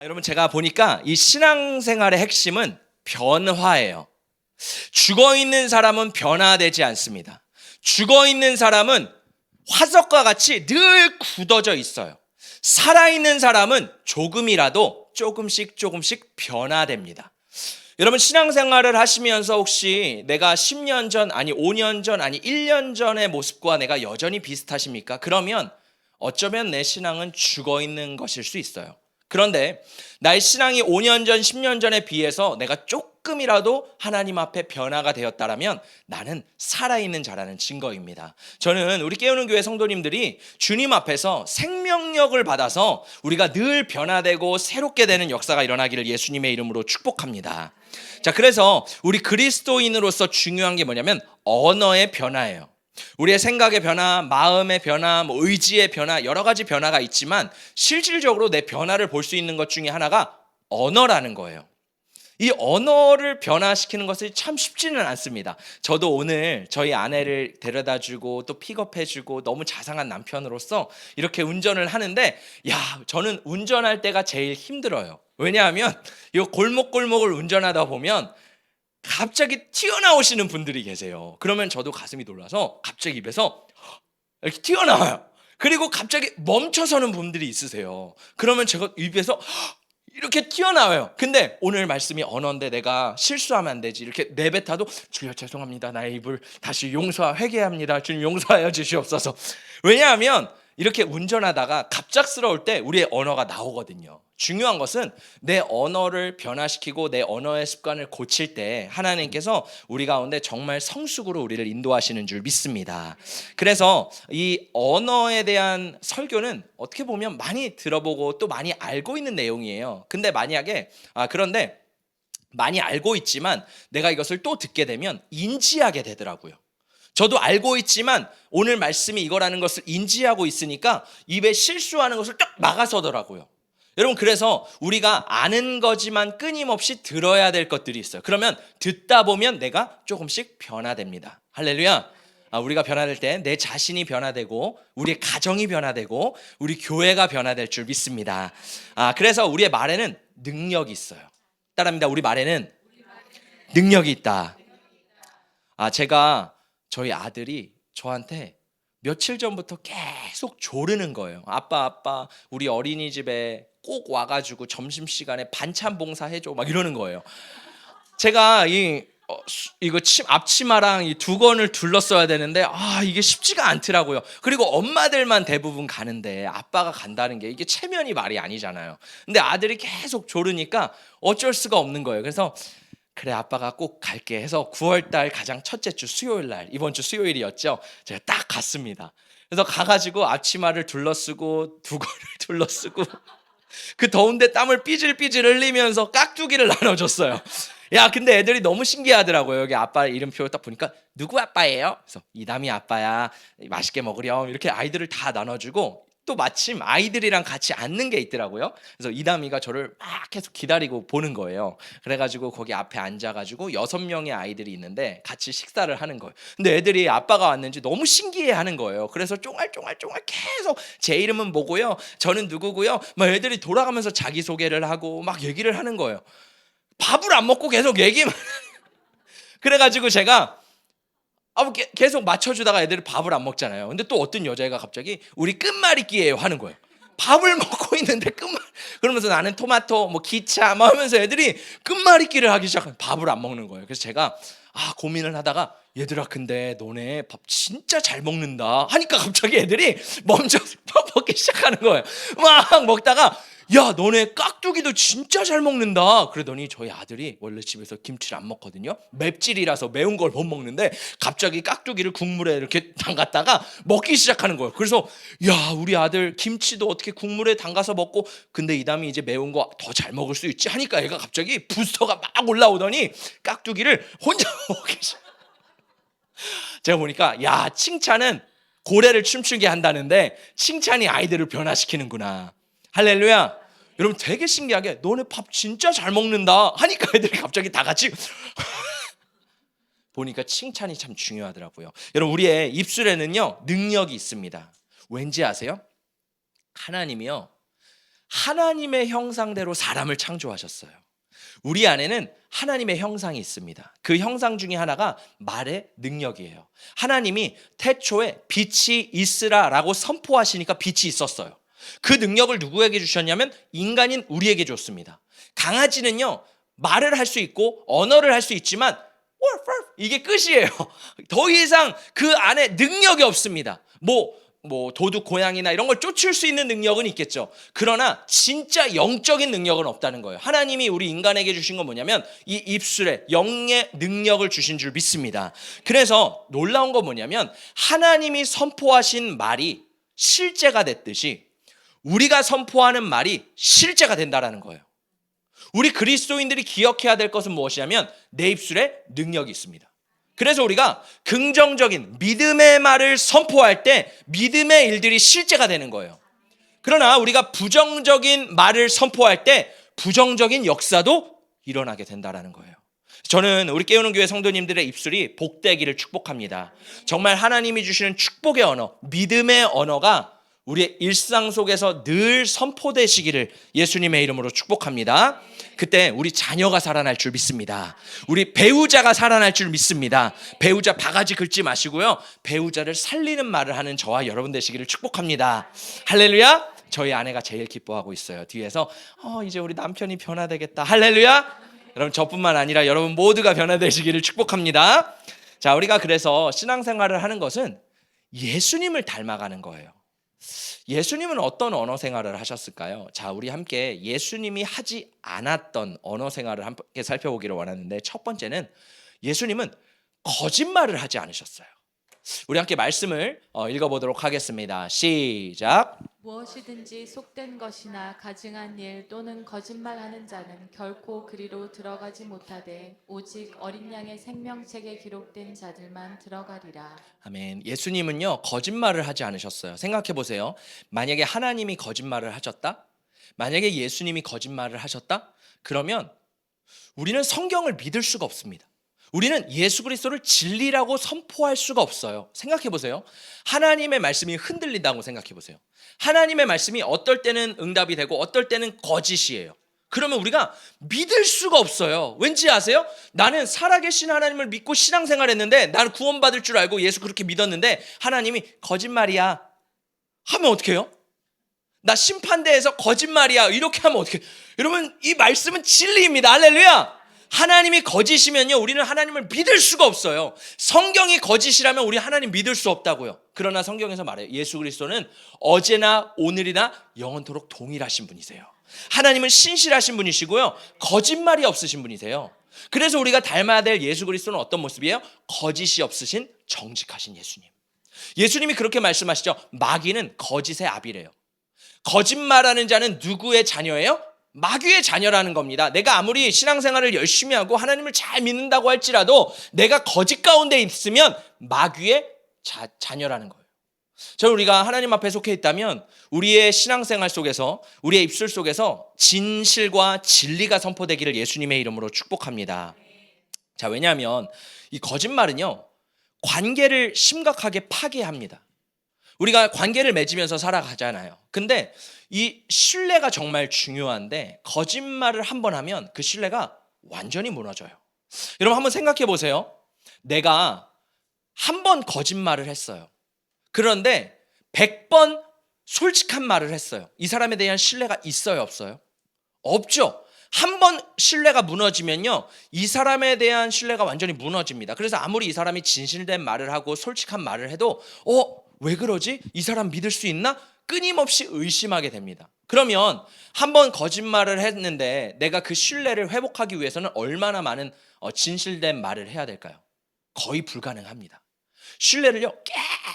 여러분, 제가 보니까 이 신앙생활의 핵심은 변화예요. 죽어 있는 사람은 변화되지 않습니다. 죽어 있는 사람은 화석과 같이 늘 굳어져 있어요. 살아있는 사람은 조금이라도 조금씩 변화됩니다. 여러분, 신앙생활을 하시면서 혹시 내가 10년 전, 아니 5년 전, 아니 1년 전의 모습과 내가 여전히 비슷하십니까? 그러면 어쩌면 내 신앙은 죽어 있는 것일 수 있어요. 그런데 나의 신앙이 5년 전, 10년 전에 비해서 내가 조금이라도 하나님 앞에 변화가 되었다라면 나는 살아있는 자라는 증거입니다. 저는 우리 깨우는 교회 성도님들이 주님 앞에서 생명력을 받아서 우리가 늘 변화되고 새롭게 되는 역사가 일어나기를 예수님의 이름으로 축복합니다. 자, 그래서 우리 그리스도인으로서 중요한 게 뭐냐면 언어의 변화예요. 우리의 생각의 변화, 마음의 변화, 의지의 변화, 여러 가지 변화가 있지만 실질적으로 내 변화를 볼 수 있는 것 중에 하나가 언어라는 거예요. 이 언어를 변화시키는 것이 참 쉽지는 않습니다. 저도 오늘 저희 아내를 데려다주고 또 픽업해주고 너무 자상한 남편으로서 이렇게 운전을 하는데, 저는 운전할 때가 제일 힘들어요. 왜냐하면 이 골목골목을 운전하다 보면 갑자기 튀어나오시는 분들이 계세요. 그러면 저도 가슴이 놀라서 갑자기 입에서 이렇게 튀어나와요. 그리고 갑자기 멈춰서는 분들이 있으세요. 그러면 제가 입에서 이렇게 튀어나와요. 근데 오늘 말씀이 언어인데 내가 실수하면 안 되지. 이렇게 내뱉어도 주여 죄송합니다. 나의 입을 다시 회개합니다. 주님 용서하여 주시옵소서. 왜냐하면 이렇게 운전하다가 갑작스러울 때 우리의 언어가 나오거든요. 중요한 것은 내 언어를 변화시키고 내 언어의 습관을 고칠 때 하나님께서 우리 가운데 정말 성숙으로 우리를 인도하시는 줄 믿습니다. 그래서 이 언어에 대한 설교는 어떻게 보면 많이 들어보고 또 많이 알고 있는 내용이에요. 그런데 많이 알고 있지만 내가 이것을 또 듣게 되면 인지하게 되더라고요. 저도 알고 있지만 오늘 말씀이 이거라는 것을 인지하고 있으니까 입에 실수하는 것을 딱 막아서더라고요. 여러분, 그래서 우리가 아는 거지만 끊임없이 들어야 될 것들이 있어요. 그러면 듣다 보면 내가 조금씩 변화됩니다. 할렐루야. 우리가 변화될 때 내 자신이 변화되고 우리의 가정이 변화되고 우리 교회가 변화될 줄 믿습니다. 그래서 우리의 말에는 능력이 있어요. 따라합니다. 우리 말에는 능력이 있다. 제가 저희 아들이 저한테 며칠 전부터 계속 조르는 거예요. 아빠, 우리 어린이집에 꼭 와가지고 점심시간에 반찬 봉사 해줘. 막 이러는 거예요. 제가 이거 앞치마랑 이 두건을 둘렀어야 되는데 이게 쉽지가 않더라고요. 그리고 엄마들만 대부분 가는데 아빠가 간다는 게 이게 체면이 말이 아니잖아요. 근데 아들이 계속 조르니까 어쩔 수가 없는 거예요. 그래서 그래, 아빠가 꼭 갈게 해서 9월달 가장 첫째 주 수요일 날, 이번 주 수요일이었죠. 제가 딱 갔습니다. 그래서 가가지고 앞치마를 둘러쓰고 두건을 둘러쓰고 그 더운데 땀을 삐질삐질 흘리면서 깍두기를 나눠줬어요. 근데 애들이 너무 신기하더라고요. 여기 아빠 이름표 딱 보니까 누구 아빠예요? 그래서 이담이 아빠야. 맛있게 먹으렴. 이렇게 아이들을 다 나눠주고 또 마침 아이들이랑 같이 앉는 게 있더라고요. 그래서 이담이가 저를 막 계속 기다리고 보는 거예요. 그래가지고 거기 앞에 앉아가지고 6명의 아이들이 있는데 같이 식사를 하는 거예요. 근데 애들이 아빠가 왔는지 너무 신기해하는 거예요. 그래서 쫑알쫑알 계속 제 이름은 뭐고요, 저는 누구고요, 막 애들이 돌아가면서 자기소개를 하고 막 얘기를 하는 거예요. 밥을 안 먹고 계속 얘기만. 그래가지고 제가 계속 맞춰주다가 애들이 밥을 안 먹잖아요. 근데 또 어떤 여자애가 갑자기 우리 끝말잇기예요 하는 거예요. 밥을 먹고 있는데 그러면서 나는 토마토 기차 하면서 애들이 끝말잇기를 하기 시작한, 밥을 안 먹는 거예요. 그래서 제가 고민을 하다가 얘들아 근데 너네 밥 진짜 잘 먹는다 하니까 갑자기 애들이 먼저 밥 먹기 시작하는 거예요. 막 먹다가 야 너네 깍두기도 진짜 잘 먹는다 그러더니 저희 아들이 원래 집에서 김치를 안 먹거든요. 맵찔이라서 매운 걸 못 먹는데 갑자기 깍두기를 국물에 이렇게 담갔다가 먹기 시작하는 거예요. 그래서 야 우리 아들 김치도 어떻게 국물에 담가서 먹고, 근데 이담이 이제 매운 거 더 잘 먹을 수 있지 하니까 얘가 갑자기 부스터가 막 올라오더니 깍두기를 혼자 먹기 시작. 제가 보니까 칭찬은 고래를 춤추게 한다는데 칭찬이 아이들을 변화시키는구나. 할렐루야. 여러분 되게 신기하게 너네 밥 진짜 잘 먹는다 하니까 애들이 갑자기 다 같이 보니까 칭찬이 참 중요하더라고요. 여러분 우리의 입술에는요 능력이 있습니다. 왠지 아세요? 하나님이요 하나님의 형상대로 사람을 창조하셨어요. 우리 안에는 하나님의 형상이 있습니다. 그 형상 중에 하나가 말의 능력이에요. 하나님이 태초에 빛이 있으라라고 선포하시니까 빛이 있었어요. 그 능력을 누구에게 주셨냐면 인간인 우리에게 줬습니다. 강아지는요, 말을 할 수 있고 언어를 할 수 있지만 이게 끝이에요. 더 이상 그 안에 능력이 없습니다. 도둑, 고양이나 이런 걸 쫓을 수 있는 능력은 있겠죠. 그러나 진짜 영적인 능력은 없다는 거예요. 하나님이 우리 인간에게 주신 건 뭐냐면 이 입술에 영의 능력을 주신 줄 믿습니다. 그래서 놀라운 건 뭐냐면 하나님이 선포하신 말이 실제가 됐듯이 우리가 선포하는 말이 실제가 된다라는 거예요. 우리 그리스도인들이 기억해야 될 것은 무엇이냐면 내 입술에 능력이 있습니다. 그래서 우리가 긍정적인 믿음의 말을 선포할 때 믿음의 일들이 실제가 되는 거예요. 그러나 우리가 부정적인 말을 선포할 때 부정적인 역사도 일어나게 된다는 거예요. 저는 우리 깨우는 교회 성도님들의 입술이 복되기를 축복합니다. 정말 하나님이 주시는 축복의 언어, 믿음의 언어가 우리의 일상 속에서 늘 선포되시기를 예수님의 이름으로 축복합니다. 그때 우리 자녀가 살아날 줄 믿습니다. 우리 배우자가 살아날 줄 믿습니다. 배우자 바가지 긁지 마시고요, 배우자를 살리는 말을 하는 저와 여러분 되시기를 축복합니다. 할렐루야. 저희 아내가 제일 기뻐하고 있어요. 뒤에서 이제 우리 남편이 변화되겠다. 할렐루야. 여러분, 저뿐만 아니라 여러분 모두가 변화되시기를 축복합니다. 자, 우리가 그래서 신앙생활을 하는 것은 예수님을 닮아가는 거예요. 예수님은 어떤 언어 생활을 하셨을까요? 자, 우리 함께 예수님이 하지 않았던 언어 생활을 함께 살펴보기를 원하는데, 첫 번째는 예수님은 거짓말을 하지 않으셨어요. 우리 함께 말씀을 읽어보도록 하겠습니다. 시작. 무엇이든지 속된 것이나 가증한 일 또는 거짓말하는 자는 결코 그리로 들어가지 못하되 오직 어린 양의 생명책에 기록된 자들만 들어가리라. 아멘. 예수님은요, 거짓말을 하지 않으셨어요. 생각해 보세요. 만약에 하나님이 거짓말을 하셨다? 만약에 예수님이 거짓말을 하셨다? 그러면 우리는 성경을 믿을 수가 없습니다. 우리는 예수 그리스도를 진리라고 선포할 수가 없어요. 생각해 보세요. 하나님의 말씀이 흔들린다고 생각해 보세요. 하나님의 말씀이 어떨 때는 응답이 되고 어떨 때는 거짓이에요. 그러면 우리가 믿을 수가 없어요. 왠지 아세요? 나는 살아계신 하나님을 믿고 신앙생활했는데, 나는 구원받을 줄 알고 예수 그렇게 믿었는데 하나님이 거짓말이야 하면 어떡해요? 나 심판대에서 거짓말이야 이렇게 하면 어떡해? 여러분, 이 말씀은 진리입니다. 할렐루야. 하나님이 거짓이면요, 우리는 하나님을 믿을 수가 없어요. 성경이 거짓이라면 우리 하나님 믿을 수 없다고요. 그러나 성경에서 말해요. 예수 그리스도는 어제나 오늘이나 영원토록 동일하신 분이세요. 하나님은 신실하신 분이시고요, 거짓말이 없으신 분이세요. 그래서 우리가 닮아야 될 예수 그리스도는 어떤 모습이에요? 거짓이 없으신 정직하신 예수님. 예수님이 그렇게 말씀하시죠. 마귀는 거짓의 아비래요. 거짓말하는 자는 누구의 자녀예요? 마귀의 자녀라는 겁니다. 내가 아무리 신앙생활을 열심히 하고 하나님을 잘 믿는다고 할지라도 내가 거짓 가운데 있으면 마귀의 자녀라는 거예요. 저는 우리가 하나님 앞에 속해 있다면 우리의 신앙생활 속에서, 우리의 입술 속에서 진실과 진리가 선포되기를 예수님의 이름으로 축복합니다. 자, 왜냐하면 이 거짓말은요, 관계를 심각하게 파괴합니다. 우리가 관계를 맺으면서 살아가잖아요. 근데 이 신뢰가 정말 중요한데 거짓말을 한번 하면 그 신뢰가 완전히 무너져요. 여러분, 한번 생각해 보세요. 내가 한 번 거짓말을 했어요. 그런데 100번 솔직한 말을 했어요. 이 사람에 대한 신뢰가 있어요, 없어요? 없죠. 한 번 신뢰가 무너지면요, 이 사람에 대한 신뢰가 완전히 무너집니다. 그래서 아무리 이 사람이 진실된 말을 하고 솔직한 말을 해도 왜 그러지? 이 사람 믿을 수 있나? 끊임없이 의심하게 됩니다. 그러면 한 번 거짓말을 했는데 내가 그 신뢰를 회복하기 위해서는 얼마나 많은 진실된 말을 해야 될까요? 거의 불가능합니다. 신뢰를요,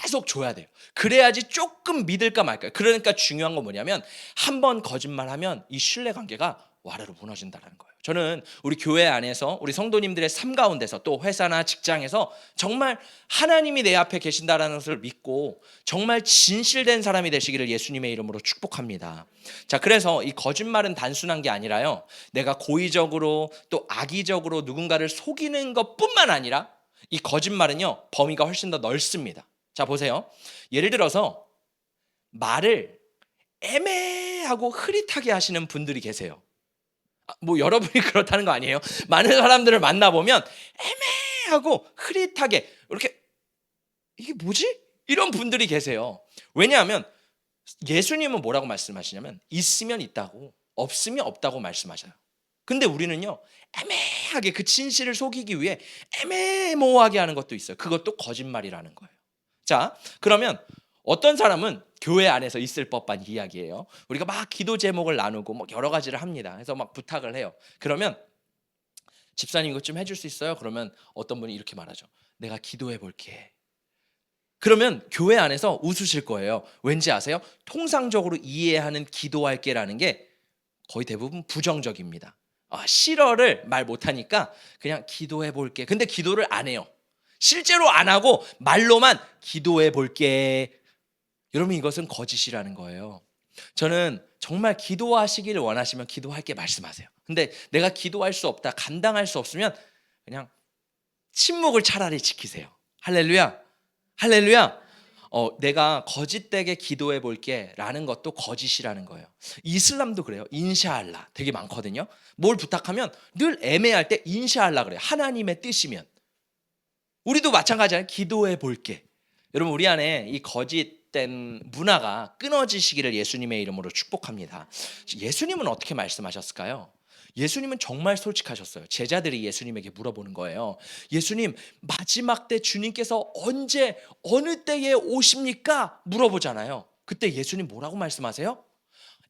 계속 줘야 돼요. 그래야지 조금 믿을까 말까요. 그러니까 중요한 건 뭐냐면 한 번 거짓말하면 이 신뢰 관계가 와르르 무너진다는 거예요. 저는 우리 교회 안에서 우리 성도님들의 삶 가운데서 또 회사나 직장에서 정말 하나님이 내 앞에 계신다라는 것을 믿고 정말 진실된 사람이 되시기를 예수님의 이름으로 축복합니다. 자, 그래서 이 거짓말은 단순한 게 아니라요, 내가 고의적으로 또 악의적으로 누군가를 속이는 것뿐만 아니라 이 거짓말은요, 범위가 훨씬 더 넓습니다. 자, 보세요. 예를 들어서 말을 애매하게 애매하고 흐릿하게 하시는 분들이 계세요. 뭐 여러분이 그렇다는 거 아니에요. 많은 사람들을 만나보면 애매하고 흐릿하게 이렇게 이게 뭐지? 이런 분들이 계세요. 왜냐하면 예수님은 뭐라고 말씀하시냐면 있으면 있다고 없으면 없다고 말씀하셔요. 근데 우리는요 애매하게 그 진실을 속이기 위해 애매모호하게 하는 것도 있어요. 그것도 거짓말이라는 거예요. 자, 그러면 어떤 사람은 교회 안에서 있을 법한 이야기예요. 우리가 막 기도 제목을 나누고 뭐 여러 가지를 합니다. 그래서 막 부탁을 해요. 그러면 집사님 이것 좀 해줄 수 있어요? 그러면 어떤 분이 이렇게 말하죠. 내가 기도해 볼게. 그러면 교회 안에서 웃으실 거예요. 왠지 아세요? 통상적으로 이해하는 기도할게라는 게 거의 대부분 부정적입니다. 싫어를 말 못하니까 그냥 기도해 볼게. 근데 기도를 안 해요. 실제로 안 하고 말로만 기도해 볼게. 여러분 이것은 거짓이라는 거예요. 저는 정말 기도하시기를 원하시면 기도할게 말씀하세요. 근데 내가 기도할 수 없다, 감당할 수 없으면 그냥 침묵을 차라리 지키세요. 할렐루야. 할렐루야. 내가 거짓되게 기도해 볼게 라는 것도 거짓이라는 거예요. 이슬람도 그래요. 인샤알라 되게 많거든요. 뭘 부탁하면 늘 애매할 때 인샤알라 그래요. 하나님의 뜻이면. 우리도 마찬가지예요. 기도해 볼게. 여러분 우리 안에 이 거짓된 문화가 끊어지시기를 예수님의 이름으로 축복합니다. 예수님은 어떻게 말씀하셨을까요? 예수님은 정말 솔직하셨어요. 제자들이 예수님에게 물어보는 거예요. 예수님, 마지막 때 주님께서 언제 어느 때에 오십니까? 물어보잖아요. 그때 예수님 뭐라고 말씀하세요?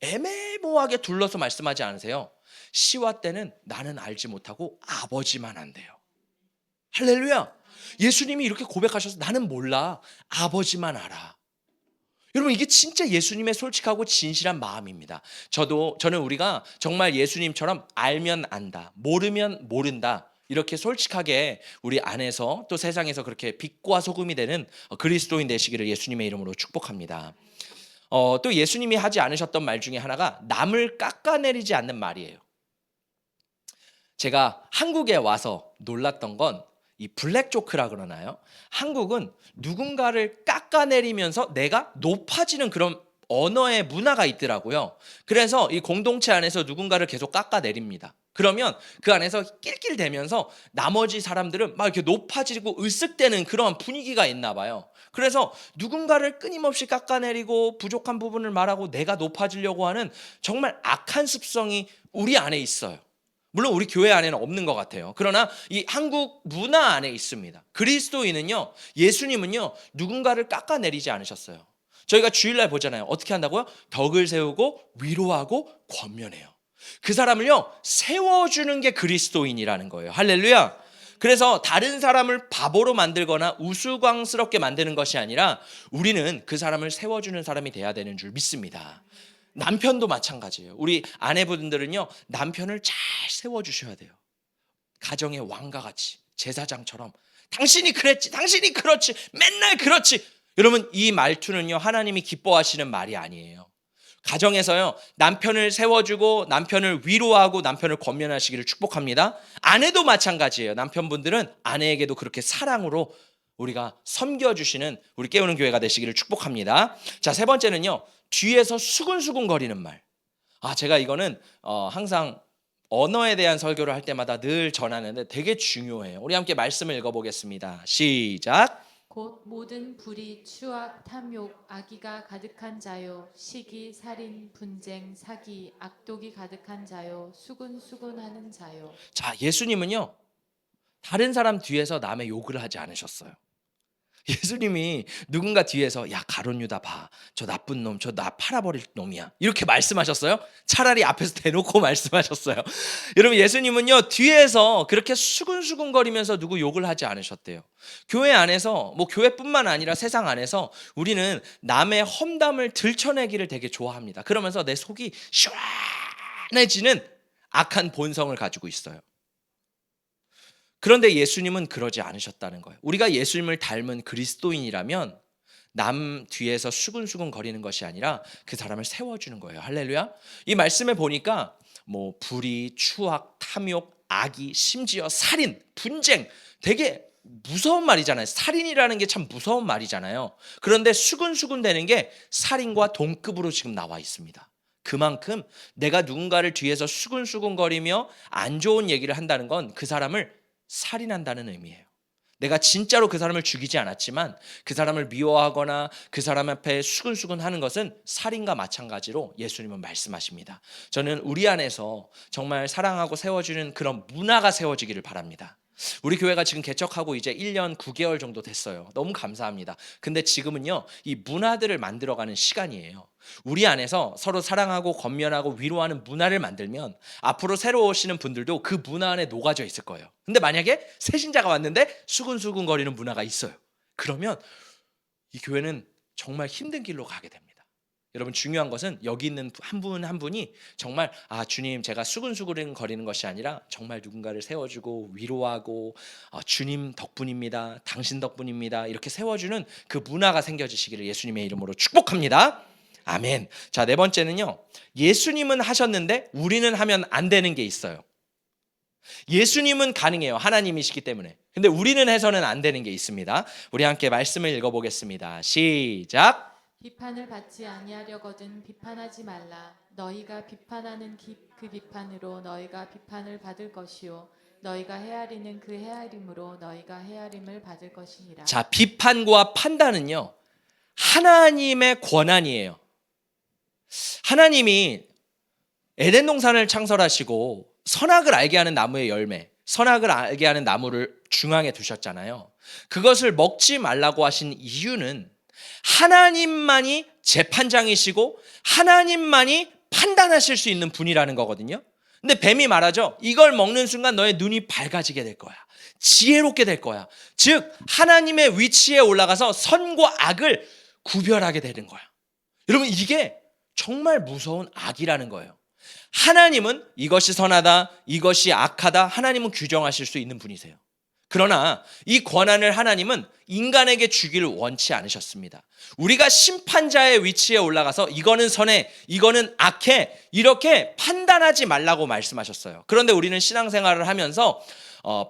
애매모호하게 둘러서 말씀하지 않으세요. 시와 때는 나는 알지 못하고 아버지만 안돼요. 할렐루야. 예수님이 이렇게 고백하셔서 나는 몰라, 아버지만 알아. 여러분 이게 진짜 예수님의 솔직하고 진실한 마음입니다. 저는 우리가 정말 예수님처럼 알면 안다, 모르면 모른다, 이렇게 솔직하게 우리 안에서 또 세상에서 그렇게 빛과 소금이 되는 그리스도인 되시기를 예수님의 이름으로 축복합니다. 또 예수님이 하지 않으셨던 말 중에 하나가 남을 깎아내리지 않는 말이에요. 제가 한국에 와서 놀랐던 건 이 블랙조크라 그러나요? 한국은 누군가를 깎아내리면서 내가 높아지는 그런 언어의 문화가 있더라고요. 그래서 이 공동체 안에서 누군가를 계속 깎아내립니다. 그러면 그 안에서 낄낄대면서 나머지 사람들은 막 이렇게 높아지고 으쓱대는 그런 분위기가 있나 봐요. 그래서 누군가를 끊임없이 깎아내리고 부족한 부분을 말하고 내가 높아지려고 하는 정말 악한 습성이 우리 안에 있어요. 물론 우리 교회 안에는 없는 것 같아요. 그러나 이 한국 문화 안에 있습니다. 그리스도인은요, 예수님은요, 누군가를 깎아내리지 않으셨어요. 저희가 주일날 보잖아요. 어떻게 한다고요? 덕을 세우고 위로하고 권면해요. 그 사람을요, 세워주는 게 그리스도인이라는 거예요. 할렐루야. 그래서 다른 사람을 바보로 만들거나 우스꽝스럽게 만드는 것이 아니라 우리는 그 사람을 세워주는 사람이 돼야 되는 줄 믿습니다. 남편도 마찬가지예요. 우리 아내분들은요, 남편을 잘 세워주셔야 돼요. 가정의 왕과 같이, 제사장처럼 당신이 그랬지, 당신이 그렇지, 맨날 그렇지. 여러분 이 말투는요, 하나님이 기뻐하시는 말이 아니에요. 가정에서요, 남편을 세워주고 남편을 위로하고 남편을 권면하시기를 축복합니다. 아내도 마찬가지예요. 남편분들은 아내에게도 그렇게 사랑으로 우리가 섬겨주시는 우리 깨우는 교회가 되시기를 축복합니다. 자, 세 번째는요, 뒤에서 수근수근 거리는 말. 제가 이거는 항상 언어에 대한 설교를 할 때마다 늘 전하는데 되게 중요해요. 우리 함께 말씀을 읽어보겠습니다. 시작. 곧 모든 불의, 추악, 탐욕, 악의가 가득한 자요, 시기, 살인, 분쟁, 사기, 악독이 가득한 자요, 수군수군하는 자요. 자, 예수님은요, 다른 사람 뒤에서 남의 욕을 하지 않으셨어요. 예수님이 누군가 뒤에서 야 가룟 유다 봐, 저 나쁜 놈, 저 나 팔아버릴 놈이야, 이렇게 말씀하셨어요? 차라리 앞에서 대놓고 말씀하셨어요. 여러분 예수님은요, 뒤에서 그렇게 수근수근거리면서 누구 욕을 하지 않으셨대요. 교회 안에서, 뭐 교회뿐만 아니라 세상 안에서 우리는 남의 험담을 들춰내기를 되게 좋아합니다. 그러면서 내 속이 시원해지는 악한 본성을 가지고 있어요. 그런데 예수님은 그러지 않으셨다는 거예요. 우리가 예수님을 닮은 그리스도인이라면 남 뒤에서 수근수근 거리는 것이 아니라 그 사람을 세워주는 거예요. 할렐루야. 이 말씀에 보니까 뭐 불의, 추악, 탐욕, 악의, 심지어 살인, 분쟁, 되게 무서운 말이잖아요. 살인이라는 게 참 무서운 말이잖아요. 그런데 수근수근 되는 게 살인과 동급으로 지금 나와 있습니다. 그만큼 내가 누군가를 뒤에서 수근수근거리며 안 좋은 얘기를 한다는 건 그 사람을 살인한다는 의미예요. 내가 진짜로 그 사람을 죽이지 않았지만 그 사람을 미워하거나 그 사람 앞에 수근수근하는 것은 살인과 마찬가지로 예수님은 말씀하십니다. 저는 우리 안에서 정말 사랑하고 세워주는 그런 문화가 세워지기를 바랍니다. 우리 교회가 지금 개척하고 이제 1년 9개월 정도 됐어요. 너무 감사합니다. 근데 지금은요, 이 문화들을 만들어가는 시간이에요. 우리 안에서 서로 사랑하고 권면하고 위로하는 문화를 만들면 앞으로 새로 오시는 분들도 그 문화 안에 녹아져 있을 거예요. 근데 만약에 새 신자가 왔는데 수근수근거리는 문화가 있어요. 그러면 이 교회는 정말 힘든 길로 가게 됩니다. 여러분, 중요한 것은 여기 있는 한 분 한 분이 정말 주님, 제가 수근수근 거리는 것이 아니라 정말 누군가를 세워주고 위로하고 주님 덕분입니다, 당신 덕분입니다, 이렇게 세워주는 그 문화가 생겨지시기를 예수님의 이름으로 축복합니다. 아멘. 자, 네 번째는요, 예수님은 하셨는데 우리는 하면 안 되는 게 있어요. 예수님은 가능해요. 하나님이시기 때문에. 근데 우리는 해서는 안 되는 게 있습니다. 우리 함께 말씀을 읽어보겠습니다. 시작. 비판을 받지 아니하려거든 비판하지 말라. 너희가 비판하는 그 비판으로 너희가 비판을 받을 것이요 너희가 헤아리는 그 헤아림으로 너희가 헤아림을 받을 것이니라. 자, 비판과 판단은요, 하나님의 권한이에요. 하나님이 에덴 동산을 창설하시고 선악을 알게 하는 나무의 열매, 선악을 알게 하는 나무를 중앙에 두셨잖아요. 그것을 먹지 말라고 하신 이유는 하나님만이 재판장이시고 하나님만이 판단하실 수 있는 분이라는 거거든요. 근데 뱀이 말하죠. 이걸 먹는 순간 너의 눈이 밝아지게 될 거야. 지혜롭게 될 거야. 즉 하나님의 위치에 올라가서 선과 악을 구별하게 되는 거야. 여러분, 이게 정말 무서운 악이라는 거예요. 하나님은 이것이 선하다, 이것이 악하다, 하나님은 규정하실 수 있는 분이세요. 그러나 이 권한을 하나님은 인간에게 주기를 원치 않으셨습니다. 우리가 심판자의 위치에 올라가서 이거는 선해, 이거는 악해, 이렇게 판단하지 말라고 말씀하셨어요. 그런데 우리는 신앙생활을 하면서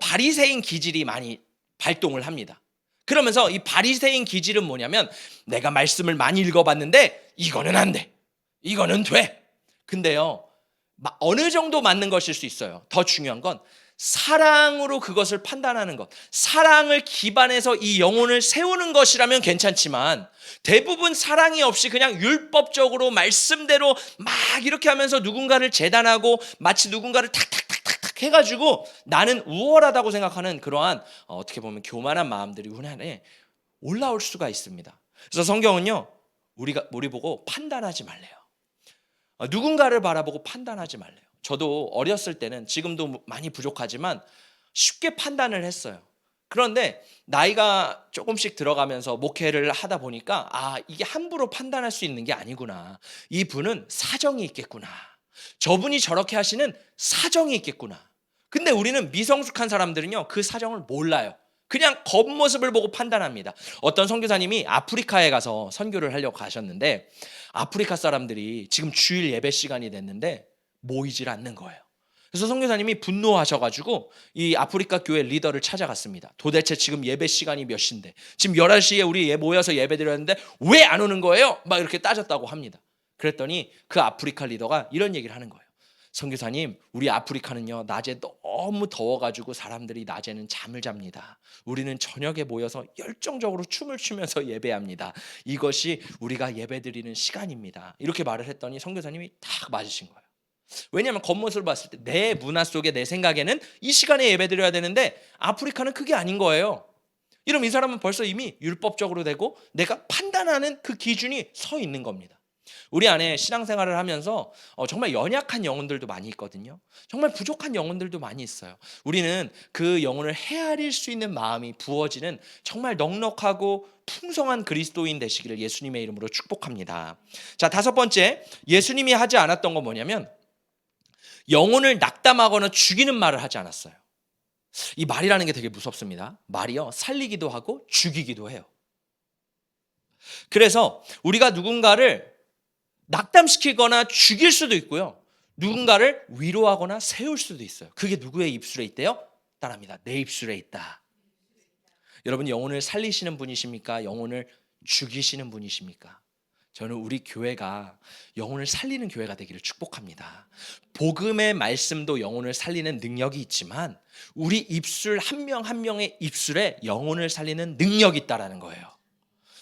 바리새인 기질이 많이 발동을 합니다. 그러면서 이 바리새인 기질은 뭐냐면, 내가 말씀을 많이 읽어봤는데 이거는 안 돼, 이거는 돼. 근데요, 어느 정도 맞는 것일 수 있어요. 더 중요한 건 사랑으로 그것을 판단하는 것, 사랑을 기반해서 이 영혼을 세우는 것이라면 괜찮지만, 대부분 사랑이 없이 그냥 율법적으로 말씀대로 막 이렇게 하면서 누군가를 재단하고 마치 누군가를 탁탁탁탁탁 해가지고 나는 우월하다고 생각하는 그러한 어떻게 보면 교만한 마음들이 우리 안에 올라올 수가 있습니다. 그래서 성경은요, 우리 보고 판단하지 말래요. 누군가를 바라보고 판단하지 말래요. 저도 어렸을 때는, 지금도 많이 부족하지만 쉽게 판단을 했어요. 그런데 나이가 조금씩 들어가면서 목회를 하다 보니까 이게 함부로 판단할 수 있는 게 아니구나. 이분은 사정이 있겠구나. 저분이 저렇게 하시는 사정이 있겠구나. 근데 우리는 미성숙한 사람들은요, 그 사정을 몰라요. 그냥 겉모습을 보고 판단합니다. 어떤 선교사님이 아프리카에 가서 선교를 하려고 가셨는데 아프리카 사람들이 지금 주일 예배 시간이 됐는데 모이질 않는 거예요. 그래서 선교사님이 분노하셔가지고 이 아프리카 교회 리더를 찾아갔습니다. 도대체 지금 예배 시간이 몇 시인데, 지금 11시에 우리 모여서 예배 드렸는데 왜 안 오는 거예요? 막 이렇게 따졌다고 합니다. 그랬더니 그 아프리카 리더가 이런 얘기를 하는 거예요. 선교사님, 우리 아프리카는요, 낮에 너무 더워가지고 사람들이 낮에는 잠을 잡니다. 우리는 저녁에 모여서 열정적으로 춤을 추면서 예배합니다. 이것이 우리가 예배드리는 시간입니다. 이렇게 말을 했더니 선교사님이 딱 맞으신 거예요. 왜냐하면 겉모습을 봤을 때 내 문화 속에, 내 생각에는 이 시간에 예배드려야 되는데 아프리카는 그게 아닌 거예요. 이러면 이 사람은 벌써 이미 율법적으로 되고 내가 판단하는 그 기준이 서 있는 겁니다. 우리 안에 신앙생활을 하면서 정말 연약한 영혼들도 많이 있거든요. 정말 부족한 영혼들도 많이 있어요. 우리는 그 영혼을 헤아릴 수 있는 마음이 부어지는 정말 넉넉하고 풍성한 그리스도인 되시기를 예수님의 이름으로 축복합니다. 자, 다섯 번째, 예수님이 하지 않았던 건 뭐냐면 영혼을 낙담하거나 죽이는 말을 하지 않았어요. 이 말이라는 게 되게 무섭습니다. 말이요, 살리기도 하고 죽이기도 해요. 그래서 우리가 누군가를 낙담시키거나 죽일 수도 있고요, 누군가를 위로하거나 세울 수도 있어요. 그게 누구의 입술에 있대요? 따라합니다. 내 입술에 있다. 여러분, 영혼을 살리시는 분이십니까? 영혼을 죽이시는 분이십니까? 저는 우리 교회가 영혼을 살리는 교회가 되기를 축복합니다. 복음의 말씀도 영혼을 살리는 능력이 있지만 우리 입술 한 명 한 명의 입술에 영혼을 살리는 능력이 있다라는 거예요.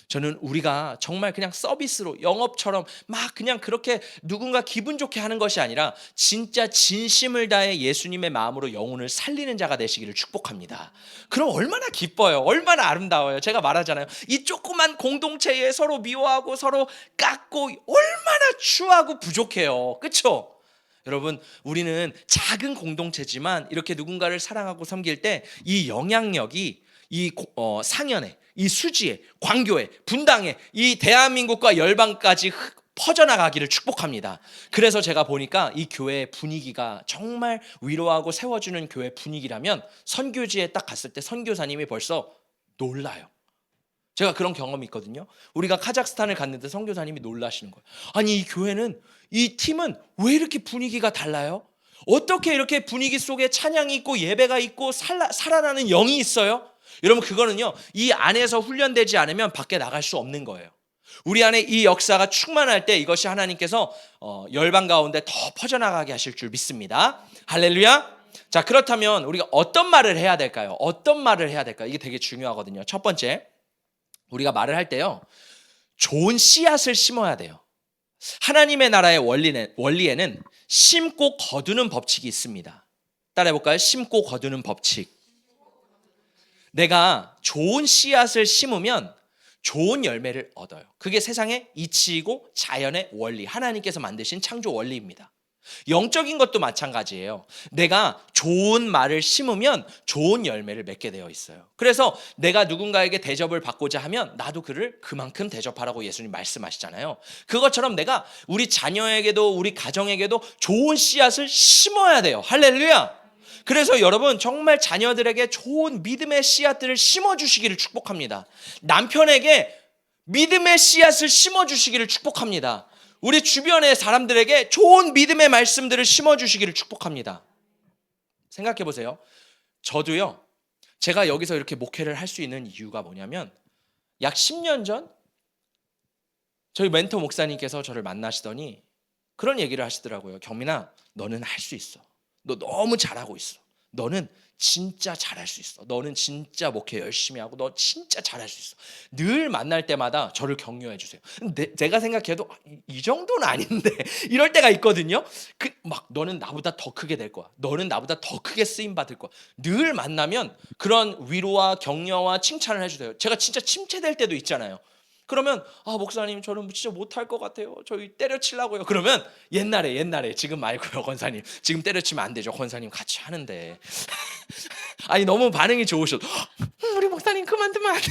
저는 우리가 정말 그냥 서비스로 영업처럼 막 그냥 그렇게 누군가 기분 좋게 하는 것이 아니라 진짜 진심을 다해 예수님의 마음으로 영혼을 살리는 자가 되시기를 축복합니다. 그럼 얼마나 기뻐요. 얼마나 아름다워요. 제가 말하잖아요. 이 조그만 공동체에 서로 미워하고 서로 깎고 얼마나 추하고 부족해요. 그렇죠? 여러분, 우리는 작은 공동체지만 이렇게 누군가를 사랑하고 섬길 때 이 영향력이 이 상현에, 이 수지에, 광교에, 분당에, 이 대한민국과 열방까지 퍼져나가기를 축복합니다. 그래서 제가 보니까 이 교회의 분위기가 정말 위로하고 세워주는 교회 분위기라면 선교지에 딱 갔을 때 선교사님이 벌써 놀라요. 제가 그런 경험이 있거든요. 우리가 카자흐스탄을 갔는데 선교사님이 놀라시는 거예요. 아니, 이 교회는, 이 팀은 왜 이렇게 분위기가 달라요? 어떻게 이렇게 분위기 속에 찬양이 있고 예배가 있고 살아나는 영이 있어요? 여러분, 그거는요, 이 안에서 훈련되지 않으면 밖에 나갈 수 없는 거예요. 우리 안에 이 역사가 충만할 때 이것이 하나님께서 열방 가운데 더 퍼져나가게 하실 줄 믿습니다. 할렐루야. 자, 그렇다면 우리가 어떤 말을 해야 될까요? 어떤 말을 해야 될까요? 이게 되게 중요하거든요. 첫 번째, 우리가 말을 할 때요, 좋은 씨앗을 심어야 돼요. 하나님의 나라의 원리에는 심고 거두는 법칙이 있습니다. 따라해볼까요? 심고 거두는 법칙. 내가 좋은 씨앗을 심으면 좋은 열매를 얻어요. 그게 세상의 이치이고 자연의 원리, 하나님께서 만드신 창조 원리입니다. 영적인 것도 마찬가지예요. 내가 좋은 말을 심으면 좋은 열매를 맺게 되어 있어요. 그래서 내가 누군가에게 대접을 받고자 하면 나도 그를 그만큼 대접하라고 예수님 말씀하시잖아요. 그것처럼 내가 우리 자녀에게도 우리 가정에게도 좋은 씨앗을 심어야 돼요. 할렐루야. 그래서 여러분, 정말 자녀들에게 좋은 믿음의 씨앗들을 심어주시기를 축복합니다. 남편에게 믿음의 씨앗을 심어주시기를 축복합니다. 우리 주변의 사람들에게 좋은 믿음의 말씀들을 심어주시기를 축복합니다. 생각해 보세요. 저도요, 제가 여기서 이렇게 목회를 할 수 있는 이유가 뭐냐면, 약 10년 전 저희 멘토 목사님께서 저를 만나시더니 그런 얘기를 하시더라고요. 경민아, 너는 할 수 있어. 너 너무 잘하고 있어. 너는 진짜 잘할 수 있어. 너는 진짜 목회 열심히 하고 너 진짜 잘할 수 있어. 늘 만날 때마다 저를 격려해 주세요. 제가 생각해도 이 정도는 아닌데 이럴 때가 있거든요. 막 너는 나보다 더 크게 될 거야. 너는 나보다 더 크게 쓰임 받을 거야. 늘 만나면 그런 위로와 격려와 칭찬을 해주세요. 제가 진짜 침체될 때도 있잖아요. 그러면 목사님, 저는 진짜 못할 것 같아요. 저희 때려치려고요. 그러면 옛날에 지금 말고요. 권사님, 지금 때려치면 안 되죠. 권사님 같이 하는데. 아니, 너무 반응이 좋으셔도 우리 목사님 그만두면 안 돼.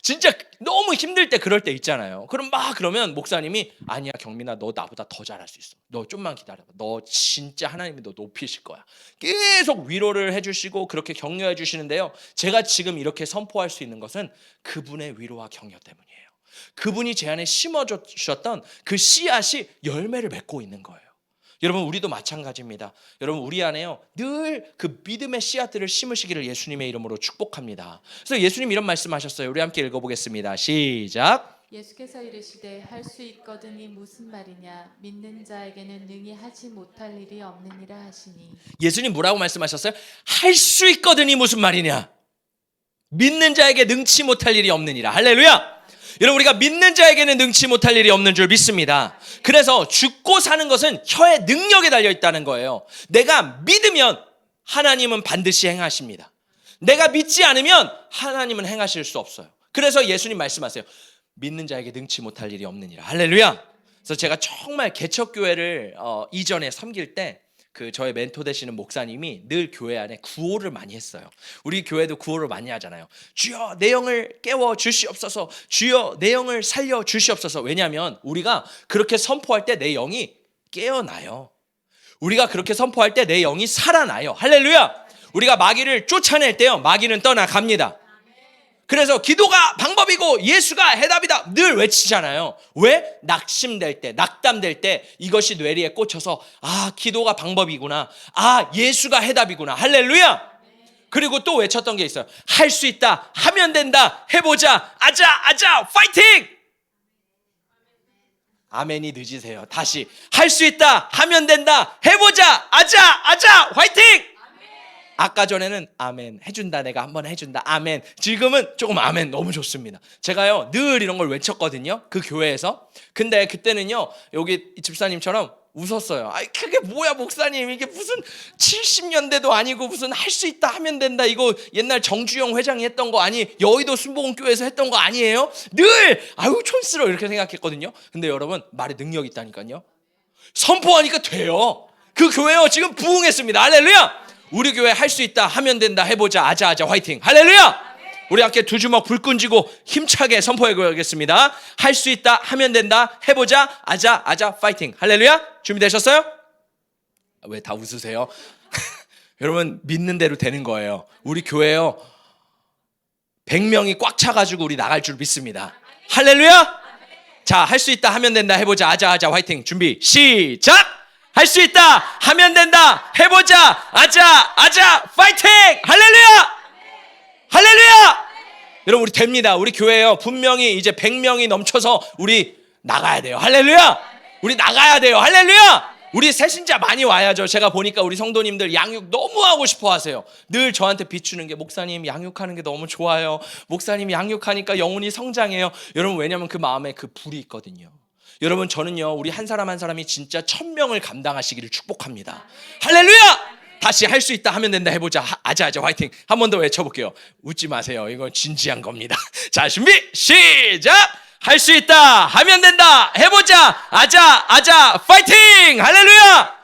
진짜 너무 힘들 때 그럴 때 있잖아요. 그러면 목사님이 아니야 경민아, 너 나보다 더 잘할 수 있어. 너 좀만 기다려봐. 너 진짜 하나님이 너 높이실 거야. 계속 위로를 해주시고 그렇게 격려해 주시는데요. 제가 지금 이렇게 선포할 수 있는 것은 그분의 위로와 격려 때문이에요. 그분이 제 안에 심어주셨던 그 씨앗이 열매를 맺고 있는 거예요. 여러분, 우리도 마찬가지입니다. 여러분, 우리 안에요, 늘 그 믿음의 씨앗들을 심으시기를 예수님의 이름으로 축복합니다. 그래서 예수님 이런 말씀하셨어요. 우리 함께 읽어보겠습니다. 시작. 예수께서 이르시되 할 수 있거든이 무슨 말이냐, 믿는 자에게는 능히 하지 못할 일이 없느니라 하시니. 예수님 뭐라고 말씀하셨어요? 할 수 있거든이 무슨 말이냐, 믿는 자에게 능치 못할 일이 없느니라. 할렐루야. 여러분, 우리가 믿는 자에게는 능치 못할 일이 없는 줄 믿습니다. 그래서 죽고 사는 것은 혀의 능력에 달려 있다는 거예요. 내가 믿으면 하나님은 반드시 행하십니다. 내가 믿지 않으면 하나님은 행하실 수 없어요. 그래서 예수님 말씀하세요. 믿는 자에게 능치 못할 일이 없느니라. 할렐루야. 그래서 제가 정말 개척교회를 이전에 섬길 때 저의 멘토 되시는 목사님이 늘 교회 안에 구호를 많이 했어요. 우리 교회도 구호를 많이 하잖아요. 주여 내 영을 깨워 주시옵소서. 주여 내 영을 살려 주시옵소서. 왜냐하면 우리가 그렇게 선포할 때 내 영이 깨어나요. 우리가 그렇게 선포할 때 내 영이 살아나요. 할렐루야. 우리가 마귀를 쫓아낼 때요, 마귀는 떠나갑니다. 그래서 기도가 방법이고 예수가 해답이다 늘 외치잖아요. 왜? 낙심될 때, 낙담될 때 이것이 뇌리에 꽂혀서 기도가 방법이구나, 예수가 해답이구나. 할렐루야. 그리고 또 외쳤던 게 있어요. 할 수 있다, 하면 된다, 해보자, 아자 파이팅. 아멘이 늦으세요. 다시 할 수 있다, 하면 된다, 해보자, 아자, 화이팅! 아까 전에는 아멘 해준다, 내가 한번 해준다, 아멘. 지금은 조금 아멘 너무 좋습니다. 제가요 늘 이런 걸 외쳤거든요, 그 교회에서. 근데 그때는요 여기 이 집사님처럼 웃었어요. 아이 그게 뭐야 목사님, 이게 무슨 70년대도 아니고 무슨 할 수 있다 하면 된다, 이거 옛날 정주영 회장이 했던 거 아니, 여의도 순복음교회에서 했던 거 아니에요? 늘 아유 촌스러워 이렇게 생각했거든요. 근데 여러분 말에 능력이 있다니까요. 선포하니까 돼요. 그 교회요 지금 부흥했습니다. 할렐루야. 우리 교회 할 수 있다, 하면 된다, 해보자, 아자 화이팅. 할렐루야. 우리 함께 두 주먹 불끈 쥐고 힘차게 선포해 보겠습니다. 할 수 있다, 하면 된다, 해보자, 아자 파이팅. 할렐루야. 준비되셨어요? 왜 다 웃으세요? 여러분 믿는 대로 되는 거예요. 우리 교회요 100명이 꽉 차가지고 우리 나갈 줄 믿습니다. 할렐루야. 자, 할 수 있다, 하면 된다, 해보자, 아자 화이팅. 준비 시작. 할 수 있다, 하면 된다, 해보자, 아자 파이팅. 할렐루야. 할렐루야. 여러분 우리 됩니다. 우리 교회요 분명히 이제 100명이 넘쳐서 우리 나가야 돼요. 할렐루야. 우리 나가야 돼요. 할렐루야. 우리 새신자 많이 와야죠. 제가 보니까 우리 성도님들 양육 너무 하고 싶어 하세요. 늘 저한테 비추는 게, 목사님 양육하는 게 너무 좋아요, 목사님 양육하니까 영혼이 성장해요. 여러분 왜냐면 그 마음에 그 불이 있거든요. 여러분 저는요 우리 한 사람 한 사람이 진짜 1000명을 감당하시기를 축복합니다. 할렐루야. 다시 할 수 있다, 하면 된다, 해보자, 아자 화이팅. 한 번 더 외쳐볼게요. 웃지 마세요. 이건 진지한 겁니다. 자 준비 시작. 할 수 있다, 하면 된다, 해보자, 아자 파이팅. 할렐루야.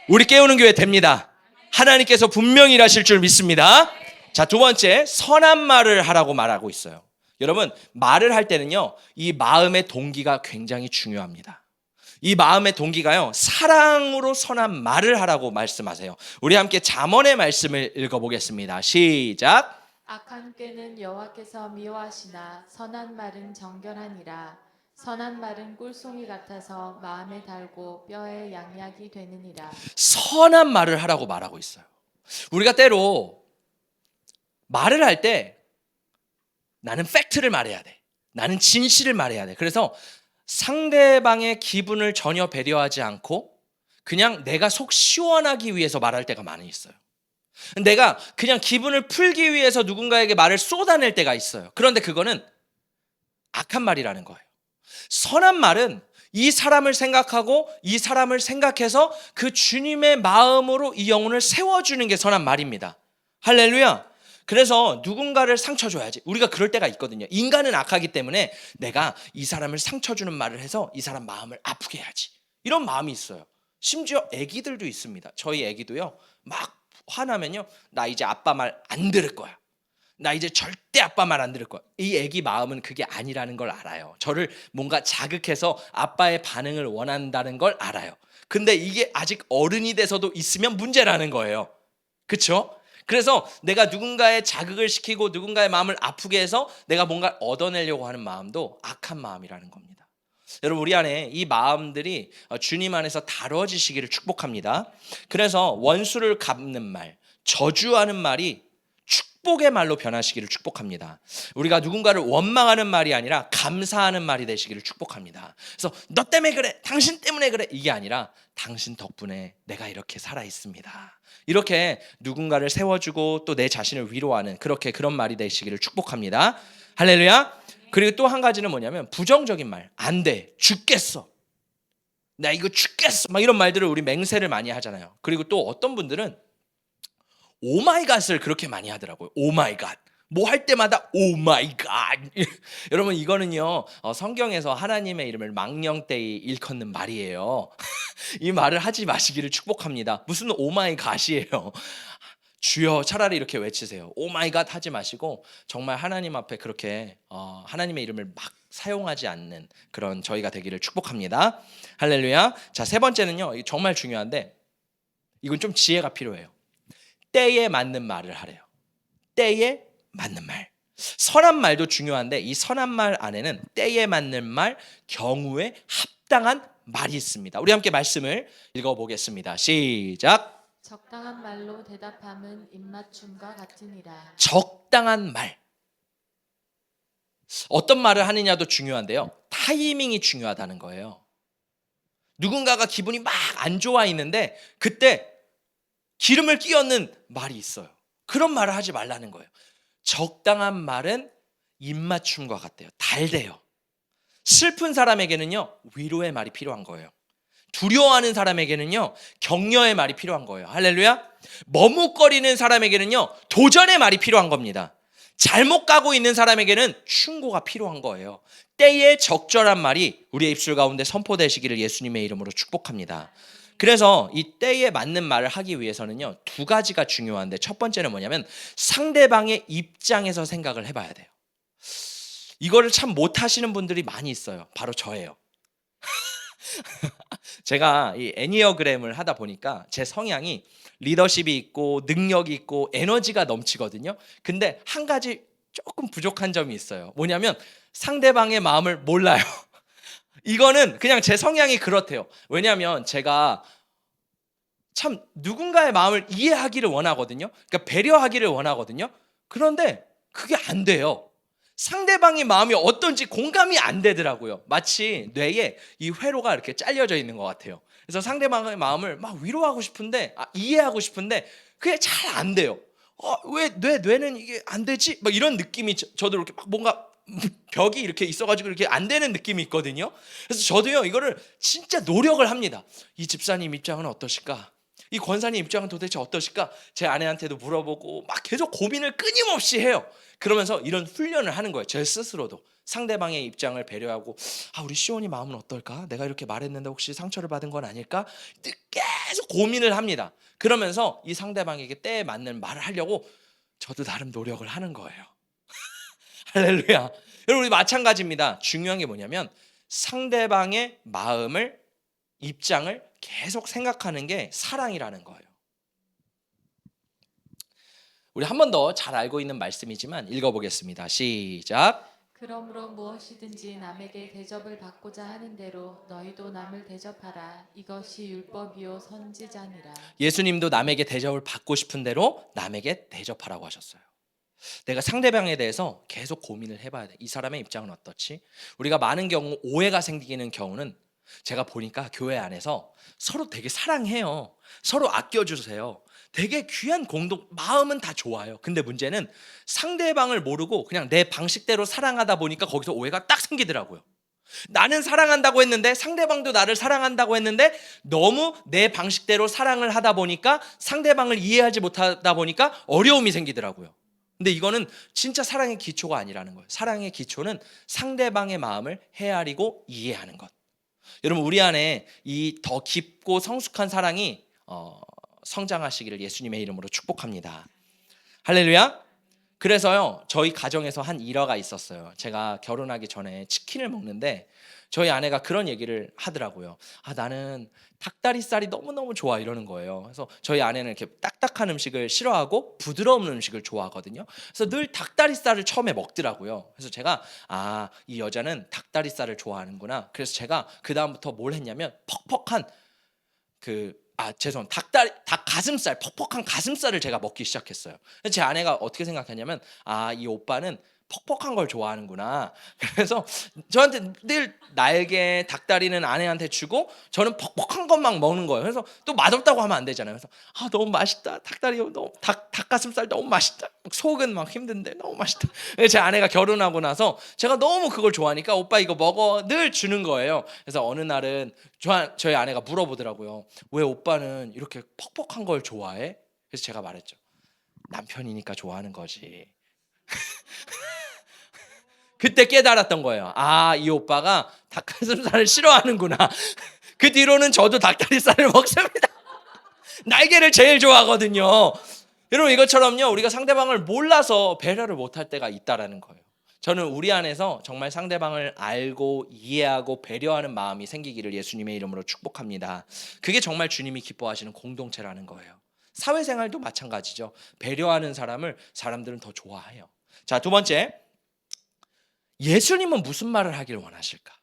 우리 깨우는 교회 됩니다. 하나님께서 분명히 일하실 줄 믿습니다. 자, 두 번째, 선한 말을 하라고 말하고 있어요. 여러분 말을 할 때는요 이 마음의 동기가 굉장히 중요합니다. 이 마음의 동기가요 사랑으로 선한 말을 하라고 말씀하세요. 우리 함께 잠언의 말씀을 읽어보겠습니다. 시작. 악한 꾀는 여호와께서 미워하시나 선한 말은 정결하니라. 선한 말은 꿀송이 같아서 마음에 달고 뼈에 양약이 되느니라. 선한 말을 하라고 말하고 있어요. 우리가 때로 말을 할 때 나는 팩트를 말해야 돼, 나는 진실을 말해야 돼. 그래서 상대방의 기분을 전혀 배려하지 않고 그냥 내가 속 시원하기 위해서 말할 때가 많이 있어요. 내가 그냥 기분을 풀기 위해서 누군가에게 말을 쏟아낼 때가 있어요. 그런데 그거는 악한 말이라는 거예요. 선한 말은 이 사람을 생각하고 이 사람을 생각해서 그 주님의 마음으로 이 영혼을 세워주는 게 선한 말입니다. 할렐루야. 그래서 누군가를 상처 줘야지. 우리가 그럴 때가 있거든요. 인간은 악하기 때문에 내가 이 사람을 상처 주는 말을 해서 이 사람 마음을 아프게 해야지, 이런 마음이 있어요. 심지어 애기들도 있습니다. 저희 애기도요 막 화나면요 나 이제 아빠 말 안 들을 거야, 나 이제 절대 아빠 말 안 들을 거야. 이 애기 마음은 그게 아니라는 걸 알아요. 저를 뭔가 자극해서 아빠의 반응을 원한다는 걸 알아요. 근데 이게 아직 어른이 돼서도 있으면 문제라는 거예요. 그렇죠? 그래서 내가 누군가의 자극을 시키고 누군가의 마음을 아프게 해서 내가 뭔가 얻어내려고 하는 마음도 악한 마음이라는 겁니다. 여러분 우리 안에 이 마음들이 주님 안에서 다뤄지시기를 축복합니다. 그래서 원수를 갚는 말, 저주하는 말이 축복의 말로 변하시기를 축복합니다. 우리가 누군가를 원망하는 말이 아니라 감사하는 말이 되시기를 축복합니다. 그래서 너 때문에 그래, 당신 때문에 그래, 이게 아니라 당신 덕분에 내가 이렇게 살아 있습니다. 이렇게 누군가를 세워주고 또 내 자신을 위로하는 그런 말이 되시기를 축복합니다. 할렐루야. 그리고 또 한 가지는 뭐냐면 부정적인 말, 안 돼, 죽겠어, 나 이거 죽겠어, 막 이런 말들을 우리 맹세를 많이 하잖아요. 그리고 또 어떤 분들은 오마이갓을 그렇게 많이 하더라고요. 오마이갓. 뭐 할 때마다 오마이갓. 여러분 이거는요 성경에서 하나님의 이름을 망령되이 일컫는 말이에요. 이 말을 하지 마시기를 축복합니다. 무슨 오마이갓이에요. 주여 차라리 이렇게 외치세요. 오마이갓 하지 마시고 정말 하나님 앞에 그렇게 하나님의 이름을 막 사용하지 않는 그런 저희가 되기를 축복합니다. 할렐루야. 자, 세 번째는요 정말 중요한데 이건 좀 지혜가 필요해요. 때에 맞는 말을 하래요. 때에 맞는 말. 선한 말도 중요한데 이 선한 말 안에는 때에 맞는 말, 경우에 합당한 말이 있습니다. 우리 함께 말씀을 읽어보겠습니다. 시작. 적당한 말로 대답함은 입맞춤과 같으니라. 적당한 말. 어떤 말을 하느냐도 중요한데요, 타이밍이 중요하다는 거예요. 누군가가 기분이 막 안 좋아 있는데 그때 기름을 끼얹는 말이 있어요. 그런 말을 하지 말라는 거예요. 적당한 말은 입맞춤과 같대요. 달대요. 슬픈 사람에게는요, 위로의 말이 필요한 거예요. 두려워하는 사람에게는요, 격려의 말이 필요한 거예요. 할렐루야. 머뭇거리는 사람에게는요, 도전의 말이 필요한 겁니다. 잘못 가고 있는 사람에게는 충고가 필요한 거예요. 때에 적절한 말이 우리의 입술 가운데 선포되시기를 예수님의 이름으로 축복합니다. 그래서 이 때에 맞는 말을 하기 위해서는요, 두 가지가 중요한데, 첫 번째는 뭐냐면 상대방의 입장에서 생각을 해봐야 돼요. 이거를 참 못하시는 분들이 많이 있어요. 바로 저예요. 제가 이 애니어그램을 하다 보니까 제 성향이 리더십이 있고 능력이 있고 에너지가 넘치거든요. 근데 한 가지 조금 부족한 점이 있어요. 뭐냐면 상대방의 마음을 몰라요. 이거는 그냥 제 성향이 그렇대요. 왜냐하면 제가 참 누군가의 마음을 이해하기를 원하거든요. 그러니까 배려하기를 원하거든요. 그런데 그게 안 돼요. 상대방의 마음이 어떤지 공감이 안 되더라고요. 마치 뇌에 이 회로가 이렇게 잘려져 있는 것 같아요. 그래서 상대방의 마음을 막 위로하고 싶은데, 이해하고 싶은데 그게 잘 안 돼요. 왜 뇌는 이게 안 되지? 막 이런 느낌이 저도 이렇게 막 뭔가 벽이 이렇게 있어가지고 이렇게 안 되는 느낌이 있거든요. 그래서 저도요 이거를 진짜 노력을 합니다. 이 집사님 입장은 어떠실까? 이 권사님 입장은 도대체 어떠실까? 제 아내한테도 물어보고 막 계속 고민을 끊임없이 해요. 그러면서 이런 훈련을 하는 거예요. 제 스스로도 상대방의 입장을 배려하고, 우리 시온이 마음은 어떨까? 내가 이렇게 말했는데 혹시 상처를 받은 건 아닐까? 계속 고민을 합니다. 그러면서 이 상대방에게 때에 맞는 말을 하려고 저도 나름 노력을 하는 거예요. 할렐루야. 여러분, 우리 마찬가지입니다. 중요한 게 뭐냐면 상대방의 마음을, 입장을 계속 생각하는 게 사랑이라는 거예요. 우리 한 번 더 잘 알고 있는 말씀이지만 읽어보겠습니다. 시작. 그러므로 무엇이든지 남에게 대접을 받고자 하는 대로 너희도 남을 대접하라. 이것이 율법이요 선지자니라. 예수님도 남에게 대접을 받고 싶은 대로 남에게 대접하라고 하셨어요. 내가 상대방에 대해서 계속 고민을 해봐야 돼. 이 사람의 입장은 어떻지? 우리가 많은 경우 오해가 생기는 경우는 제가 보니까 교회 안에서 서로 되게 사랑해요. 서로 아껴주세요. 되게 귀한 공동, 마음은 다 좋아요. 근데 문제는 상대방을 모르고 그냥 내 방식대로 사랑하다 보니까 거기서 오해가 딱 생기더라고요. 나는 사랑한다고 했는데 상대방도 나를 사랑한다고 했는데 너무 내 방식대로 사랑을 하다 보니까 상대방을 이해하지 못하다 보니까 어려움이 생기더라고요. 근데 이거는 진짜 사랑의 기초가 아니라는 거예요. 사랑의 기초는 상대방의 마음을 헤아리고 이해하는 것. 여러분, 우리 안에 이 더 깊고 성숙한 사랑이 성장하시기를 예수님의 이름으로 축복합니다. 할렐루야. 그래서요, 저희 가정에서 한 일화가 있었어요. 제가 결혼하기 전에 치킨을 먹는데 저희 아내가 그런 얘기를 하더라고요. 나는 닭다리살이 너무너무 좋아, 이러는 거예요. 그래서 저희 아내는 이렇게 딱딱한 음식을 싫어하고 부드러운 음식을 좋아하거든요. 그래서 늘 닭다리살을 처음에 먹더라고요. 그래서 제가 이 여자는 닭다리살을 좋아하는구나. 그래서 제가 그 다음부터 뭘 했냐면 퍽퍽한 닭 가슴살, 퍽퍽한 가슴살을 제가 먹기 시작했어요. 제 아내가 어떻게 생각했냐면 이 오빠는 퍽퍽한 걸 좋아하는구나. 그래서 저한테 늘 날개, 닭다리는 아내한테 주고 저는 퍽퍽한 것만 먹는 거예요. 그래서 또 맛없다고 하면 안 되잖아요. 그래서 너무 맛있다. 닭다리 너무 닭가슴살 너무 맛있다. 속은 막 힘든데 너무 맛있다. 제 아내가 결혼하고 나서 제가 너무 그걸 좋아하니까 오빠 이거 먹어 늘 주는 거예요. 그래서 어느 날은 저희 아내가 물어보더라고요. 왜 오빠는 이렇게 퍽퍽한 걸 좋아해? 그래서 제가 말했죠. 남편이니까 좋아하는 거지. 그때 깨달았던 거예요. 이 오빠가 닭가슴살을 싫어하는구나. 그 뒤로는 저도 닭다리살을 먹습니다. 날개를 제일 좋아하거든요. 여러분, 이것처럼요, 우리가 상대방을 몰라서 배려를 못할 때가 있다라는 거예요. 저는 우리 안에서 정말 상대방을 알고 이해하고 배려하는 마음이 생기기를 예수님의 이름으로 축복합니다. 그게 정말 주님이 기뻐하시는 공동체라는 거예요. 사회생활도 마찬가지죠. 배려하는 사람들은 더 좋아해요. 자, 두 번째, 예수님은 무슨 말을 하기를 원하실까?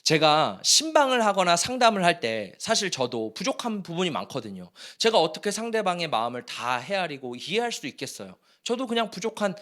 제가 신방을 하거나 상담을 할 때 사실 저도 부족한 부분이 많거든요. 제가 어떻게 상대방의 마음을 다 헤아리고 이해할 수 있겠어요? 저도 그냥 부족한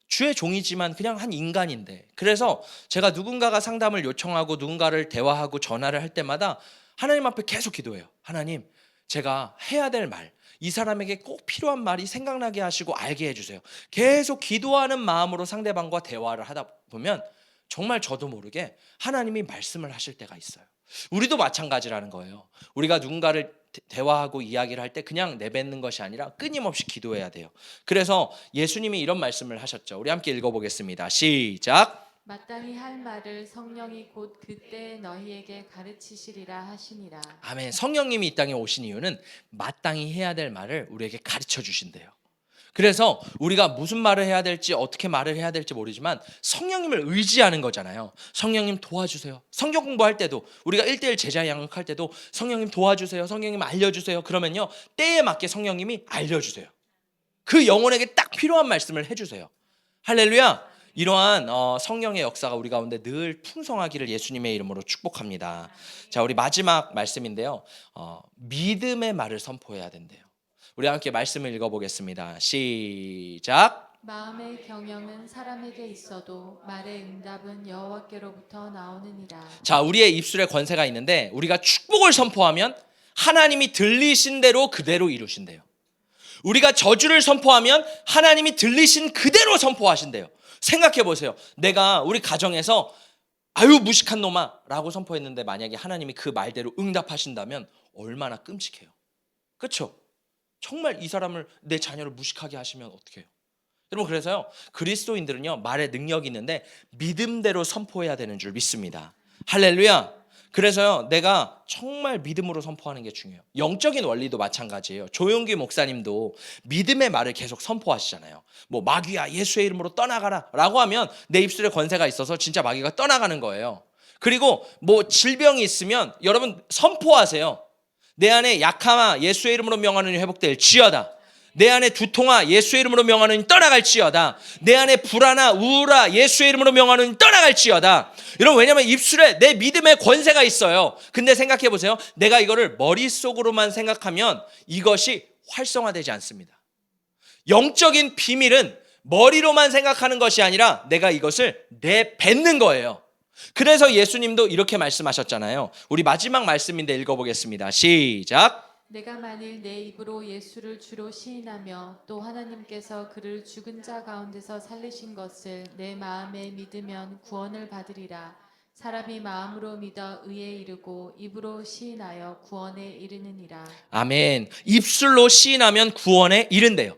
주의 종이지만 그냥 한 인간인데, 그래서 제가 누군가가 상담을 요청하고 누군가를 대화하고 전화를 할 때마다 하나님 앞에 계속 기도해요. 하나님, 제가 해야 될 말, 이 사람에게 꼭 필요한 말이 생각나게 하시고 알게 해주세요. 계속 기도하는 마음으로 상대방과 대화를 하다 보면 정말 저도 모르게 하나님이 말씀을 하실 때가 있어요. 우리도 마찬가지라는 거예요. 우리가 누군가를 대화하고 이야기를 할 때 그냥 내뱉는 것이 아니라 끊임없이 기도해야 돼요. 그래서 예수님이 이런 말씀을 하셨죠. 우리 함께 읽어보겠습니다. 시작. 마땅히 할 말을 성령이 곧 그때 너희에게 가르치시리라 하시니라. 아멘. 성령님이 이 땅에 오신 이유는 마땅히 해야 될 말을 우리에게 가르쳐 주신대요. 그래서 우리가 무슨 말을 해야 될지, 어떻게 말을 해야 될지 모르지만 성령님을 의지하는 거잖아요. 성령님 도와주세요. 성경 공부할 때도, 우리가 1:1 제자 양육할 때도 성령님 도와주세요, 성령님 알려주세요. 그러면요, 때에 맞게 성령님이 알려주세요. 그 영혼에게 딱 필요한 말씀을 해주세요. 할렐루야. 이러한 성령의 역사가 우리 가운데 늘 풍성하기를 예수님의 이름으로 축복합니다. 자, 우리 마지막 말씀인데요, 믿음의 말을 선포해야 된대요. 우리 함께 말씀을 읽어보겠습니다. 시작. 마음의 경영은 사람에게 있어도 말의 응답은 여호와께로부터 나오느니라. 자, 우리의 입술에 권세가 있는데 우리가 축복을 선포하면 하나님이 들리신 대로 그대로 이루신대요. 우리가 저주를 선포하면 하나님이 들리신 그대로 선포하신대요. 생각해 보세요. 내가 우리 가정에서 아유 무식한 놈아 라고 선포했는데 만약에 하나님이 그 말대로 응답하신다면 얼마나 끔찍해요. 그렇죠? 정말 이 사람을, 내 자녀를 무식하게 하시면 어떡해요? 여러분, 그래서요, 그리스도인들은요, 말에 능력이 있는데 믿음대로 선포해야 되는 줄 믿습니다. 할렐루야. 그래서요, 내가 정말 믿음으로 선포하는 게 중요해요. 영적인 원리도 마찬가지예요. 조용기 목사님도 믿음의 말을 계속 선포하시잖아요. 뭐 마귀야 예수의 이름으로 떠나가라 라고 하면 내 입술에 권세가 있어서 진짜 마귀가 떠나가는 거예요. 그리고 뭐 질병이 있으면 여러분 선포하세요. 내 안에 약함아 예수의 이름으로 명하노니 회복될지어다. 내 안에 두통아 예수의 이름으로 명하노니 떠나갈지어다. 내 안에 불안아 우울아 예수의 이름으로 명하노니 떠나갈지어다. 여러분, 왜냐하면 입술에 내 믿음의 권세가 있어요. 근데 생각해 보세요. 내가 이거를 머릿속으로만 생각하면 이것이 활성화되지 않습니다. 영적인 비밀은 머리로만 생각하는 것이 아니라 내가 이것을 내뱉는 거예요. 그래서 예수님도 이렇게 말씀하셨잖아요. 우리 마지막 말씀인데 읽어보겠습니다. 시작. 내가 만일 내 입으로 예수를 주로 시인하며 또 하나님께서 그를 죽은 자 가운데서 살리신 것을 내 마음에 믿으면 구원을 받으리라. 사람이 마음으로 믿어 의에 이르고 입으로 시인하여 구원에 이르느니라. 아멘. 입술로 시인하면 구원에 이른대요.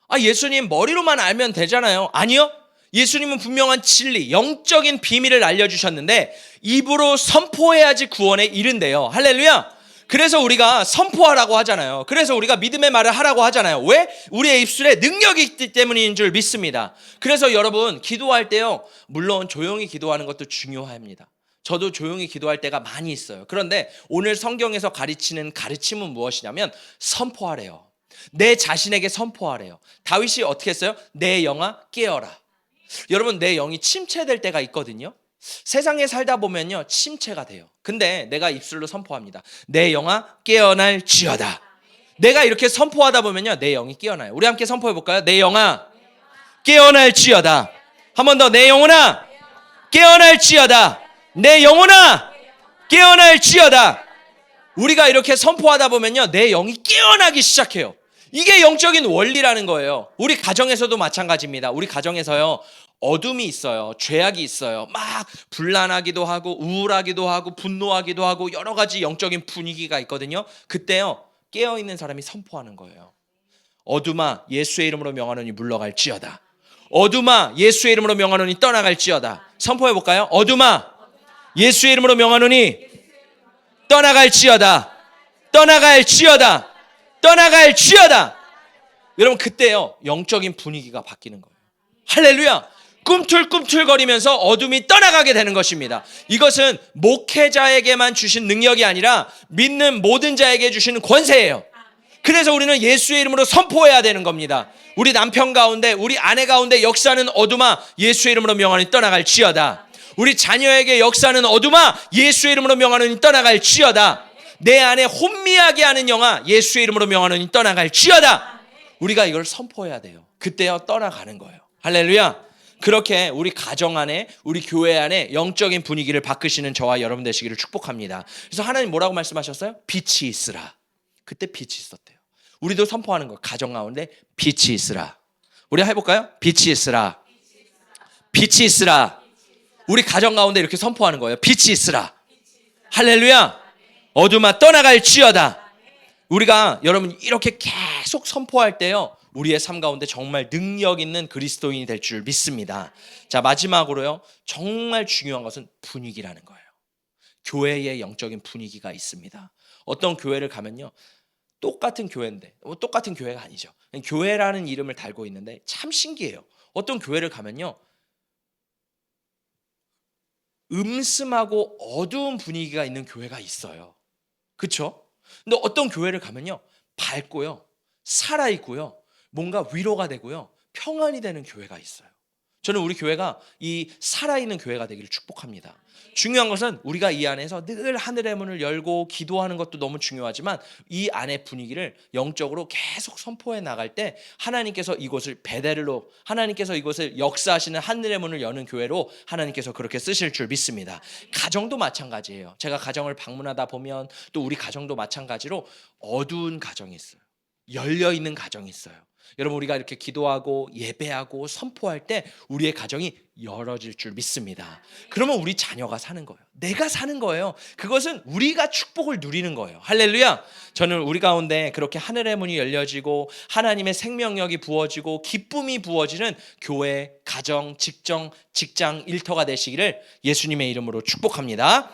아, 예수님 머리로만 알면 되잖아요. 아니요. 예수님은 분명한 진리, 영적인 비밀을 알려주셨는데 입으로 선포해야지 구원에 이른대요. 할렐루야. 그래서 우리가 선포하라고 하잖아요. 그래서 우리가 믿음의 말을 하라고 하잖아요. 왜? 우리의 입술에 능력이 있기 때문인 줄 믿습니다. 그래서 여러분, 기도할 때요, 물론 조용히 기도하는 것도 중요합니다. 저도 조용히 기도할 때가 많이 있어요. 그런데 오늘 성경에서 가르치는 가르침은 무엇이냐면 선포하래요. 내 자신에게 선포하래요. 다윗이 어떻게 했어요? 내 영아 깨어라. 여러분, 내 영이 침체될 때가 있거든요. 세상에 살다 보면요, 침체가 돼요. 근데 내가 입술로 선포합니다. 내 영아 깨어날지어다. 내가 이렇게 선포하다 보면요, 내 영이 깨어나요. 우리 함께 선포해 볼까요? 내 영아 깨어날지어다. 한 번 더. 내 영혼아 깨어날지어다. 내 영혼아 깨어날지어다. 우리가 이렇게 선포하다 보면요, 내 영이 깨어나기 시작해요. 이게 영적인 원리라는 거예요. 우리 가정에서도 마찬가지입니다. 우리 가정에서요, 어둠이 있어요. 죄악이 있어요. 막 불안하기도 하고 우울하기도 하고 분노하기도 하고 여러 가지 영적인 분위기가 있거든요. 그때요, 깨어있는 사람이 선포하는 거예요. 어둠아 예수의 이름으로 명하노니 물러갈지어다. 어둠아 예수의 이름으로 명하노니 떠나갈지어다. 선포해 볼까요? 어둠아 예수의 이름으로 명하노니 떠나갈지어다. 떠나갈지어다. 떠나갈지어다. 여러분, 그때요, 영적인 분위기가 바뀌는 거예요. 할렐루야. 꿈틀꿈틀거리면서 어둠이 떠나가게 되는 것입니다. 이것은 목회자에게만 주신 능력이 아니라 믿는 모든 자에게 주시는 권세예요. 그래서 우리는 예수의 이름으로 선포해야 되는 겁니다. 우리 남편 가운데, 우리 아내 가운데 역사하는 어둠아 예수의 이름으로 명하노니 떠나갈지어다. 우리 자녀에게 역사하는 어둠아 예수의 이름으로 명하노니 떠나갈지어다. 내 안에 혼미하게 하는 영아 예수의 이름으로 명하노니 떠나갈지어다. 우리가 이걸 선포해야 돼요. 그때요, 떠나가는 거예요. 할렐루야. 그렇게 우리 가정 안에, 우리 교회 안에 영적인 분위기를 바꾸시는 저와 여러분 되시기를 축복합니다. 그래서 하나님 뭐라고 말씀하셨어요? 빛이 있으라. 그때 빛이 있었대요. 우리도 선포하는 거, 가정 가운데 빛이 있으라. 우리 해볼까요? 빛이 있으라. 빛이 있으라. 우리 가정 가운데 이렇게 선포하는 거예요. 빛이 있으라. 할렐루야. 어둠아 떠나갈지어다. 우리가 여러분 이렇게 계속 선포할 때요, 우리의 삶 가운데 정말 능력 있는 그리스도인이 될 줄 믿습니다. 자, 마지막으로요, 정말 중요한 것은 분위기라는 거예요. 교회의 영적인 분위기가 있습니다. 어떤 교회를 가면요, 똑같은 교회인데, 똑같은 교회가 아니죠. 교회라는 이름을 달고 있는데 참 신기해요. 어떤 교회를 가면요, 음슴하고 어두운 분위기가 있는 교회가 있어요. 그렇죠? 근데 어떤 교회를 가면요, 밝고요, 살아있고요, 뭔가 위로가 되고요, 평안이 되는 교회가 있어요. 저는 우리 교회가 이 살아있는 교회가 되기를 축복합니다. 중요한 것은 우리가 이 안에서 늘 하늘의 문을 열고 기도하는 것도 너무 중요하지만, 이 안의 분위기를 영적으로 계속 선포해 나갈 때 하나님께서 이곳을 베델로, 하나님께서 이곳을 역사하시는 하늘의 문을 여는 교회로 하나님께서 그렇게 쓰실 줄 믿습니다. 가정도 마찬가지예요. 제가 가정을 방문하다 보면 또 우리 가정도 마찬가지로 어두운 가정이 있어요. 열려있는 가정이 있어요. 여러분, 우리가 이렇게 기도하고 예배하고 선포할 때 우리의 가정이 열어질 줄 믿습니다. 그러면 우리 자녀가 사는 거예요. 내가 사는 거예요. 그것은 우리가 축복을 누리는 거예요. 할렐루야. 저는 우리 가운데 그렇게 하늘의 문이 열려지고 하나님의 생명력이 부어지고 기쁨이 부어지는 교회, 가정, 직장, 일터가 되시기를 예수님의 이름으로 축복합니다.